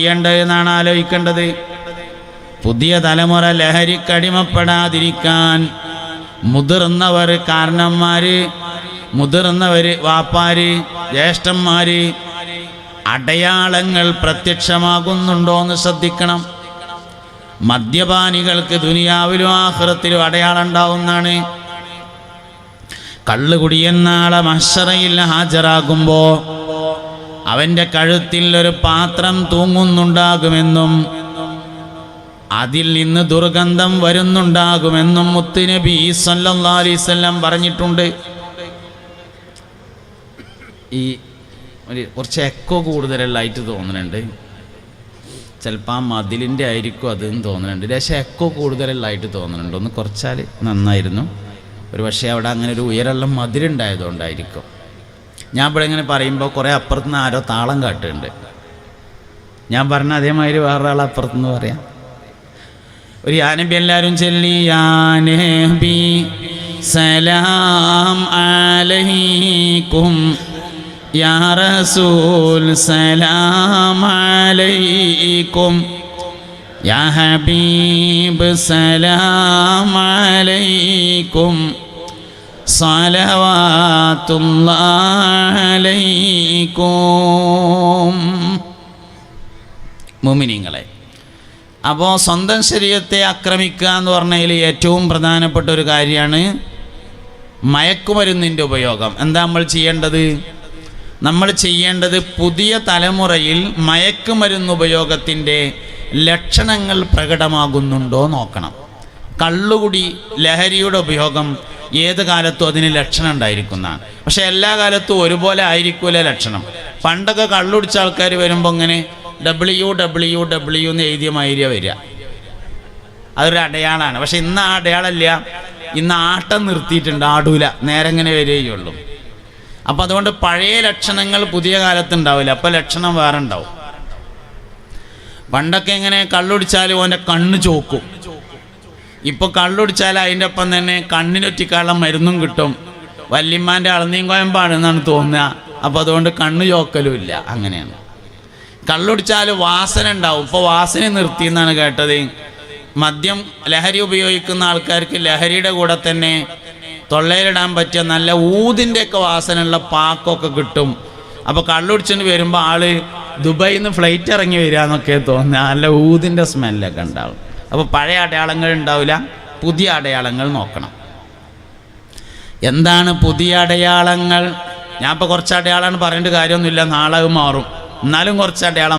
ചെയ്യേണ്ടതെന്നാണ് ആലോചിക്കേണ്ടത്. പുതിയ തലമുറ ലഹരിക്കടിമപ്പെടാതിരിക്കാൻ മുതിർന്നവർ, കാരണന്മാര്, മുതിർന്നവര്, വാപ്പാര്, ജ്യേഷ്ഠന്മാര് അടയാളങ്ങൾ പ്രത്യക്ഷമാകുന്നുണ്ടോയെന്ന് ശ്രദ്ധിക്കണം. മദ്യപാനികൾക്ക് ദുനിയാവിലും ആഖിറത്തിലും അടയാളം ഉണ്ടാവുന്നതാണ്. കള്ളുകുടിയൻ നാളെ മഹ്ശറയിൽ ഹാജരാകുമ്പോൾ അവൻ്റെ കഴുത്തിൽ ഒരു പാത്രം തൂങ്ങുന്നുണ്ടാകുമെന്നും അതിൽ നിന്ന് ദുർഗന്ധം വരുന്നുണ്ടാകുമെന്നും മുത്തുനബി സല്ലല്ലാഹു അലൈഹി വസല്ലം പറഞ്ഞിട്ടുണ്ട്. ഈ കുറച്ച് എക്കോ കൂടുതലായിട്ട് തോന്നുന്നുണ്ട്. ചിലപ്പോൾ ആ മതിലിൻ്റെ ആയിരിക്കും അതെന്ന് തോന്നുന്നുണ്ട്. പക്ഷേ എക്കോ കൂടുതലായിട്ട് തോന്നുന്നുണ്ട്. ഒന്ന് കുറച്ചാൽ നന്നായിരുന്നു. ഒരു പക്ഷേ അവിടെ അങ്ങനെ ഒരു ഉയരമുള്ള മതിലുണ്ടായതുകൊണ്ടായിരിക്കും. ഞാൻ ഇവിടെ ഇങ്ങനെ പറയുമ്പോൾ കുറേ അപ്പുറത്തുനിന്ന് ആരോ താളം കാട്ടുന്നുണ്ട്. ഞാൻ പറഞ്ഞ അതേമാതിരി വേറൊരാൾ അപ്പുറത്തുനിന്ന് പറയാം. ഒരു യാ നബി എല്ലാവരും ചൊല്ലി, യാ നബി സലാം അലൈക്കും, യാ റസൂൽ സലാം അലൈക്കും, യാ ഹബീബ് സലാം അലൈക്കും, സ്വലവാത്തുല്ലാഹി അലൈക്കും. മുഅ്മിനീങ്ങളെ, അപ്പോൾ സ്വന്തം ശരീരത്തെ ആക്രമിക്കുക എന്ന് പറഞ്ഞതിൽ ഏറ്റവും പ്രധാനപ്പെട്ട ഒരു കാര്യമാണ് മയക്കുമരുന്നിൻ്റെ ഉപയോഗം. എന്താ നമ്മൾ ചെയ്യേണ്ടത്? നമ്മൾ ചെയ്യേണ്ടത് പുതിയ തലമുറയിൽ മയക്കുമരുന്ന് ഉപയോഗത്തിൻ്റെ ലക്ഷണങ്ങൾ പ്രകടമാകുന്നുണ്ടോ നോക്കണം. കള്ളുകുടി, ലഹരിയുടെ ഉപയോഗം ഏത് കാലത്തും അതിന് ലക്ഷണം ഉണ്ടായിരിക്കുന്നതാണ്. പക്ഷെ എല്ലാ കാലത്തും ഒരുപോലെ ആയിരിക്കൂല ലക്ഷണം. പണ്ടൊക്കെ കള്ളുടിച്ച ആൾക്കാർ വരുമ്പോൾ ഇങ്ങനെ WWW എന്ന് എഴുതിയ മാതിരിയാണ് വരിക. അതൊരു അടയാളമാണ്. പക്ഷെ ഇന്ന് ആ അടയാളമില്ല. ഇന്ന് ആട്ടം നിർത്തിയിട്ടുണ്ട്, ആടൂല, നേരെ ഇങ്ങനെ വരികയുള്ളൂ. അപ്പം അതുകൊണ്ട് പഴയ ലക്ഷണങ്ങൾ പുതിയ കാലത്ത് ഉണ്ടാവില്ല. അപ്പം ലക്ഷണം വേറെ ഉണ്ടാവും. പണ്ടൊക്കെ ഇങ്ങനെ കള്ളുടിച്ചാൽ ഓൻ്റെ കണ്ണ് ചോക്കും. ഇപ്പോൾ കള്ളുടിച്ചാൽ അതിൻ്റെ ഒപ്പം തന്നെ കണ്ണിനൊറ്റിക്കാനുള്ള മരുന്നും കിട്ടും. വല്യമ്മാൻ്റെ അളന്നീം കോയമ്പാണെന്നാണ് തോന്നുക. അപ്പോൾ അതുകൊണ്ട് കണ്ണ് ചോക്കലും ഇല്ല. അങ്ങനെയാണ്. കള്ളുടിച്ചാൽ വാസന ഉണ്ടാവും. ഇപ്പോൾ വാസന നിർത്തിയെന്നാണ് കേട്ടത്. മദ്യം, ലഹരി ഉപയോഗിക്കുന്ന ആൾക്കാർക്ക് ലഹരിയുടെ കൂടെ തന്നെ തൊള്ളയിലിടാൻ പറ്റിയ നല്ല ഊതിൻ്റെയൊക്കെ വാസനയുള്ള പാക്കൊക്കെ കിട്ടും. അപ്പോൾ കള്ളുടിച്ചിട്ട് വരുമ്പോൾ ആള് ദുബായിൽ നിന്ന് ഫ്ലൈറ്റ് ഇറങ്ങി വരിക എന്നൊക്കെ തോന്നുക. നല്ല ഊതിൻ്റെ സ്മെല്ലൊക്കെ ഉണ്ടാവും. അപ്പോൾ പഴയ അടയാളങ്ങൾ ഉണ്ടാവില്ല, പുതിയ അടയാളങ്ങൾ നോക്കണം. എന്താണ് പുതിയ അടയാളങ്ങൾ? ഞാൻ ഇപ്പോൾ കുറച്ച് അടയാളമാണ്, പറയേണ്ട കാര്യമൊന്നുമില്ല, നാളെ മാറും. എന്നാലും കുറച്ച് അടയാളം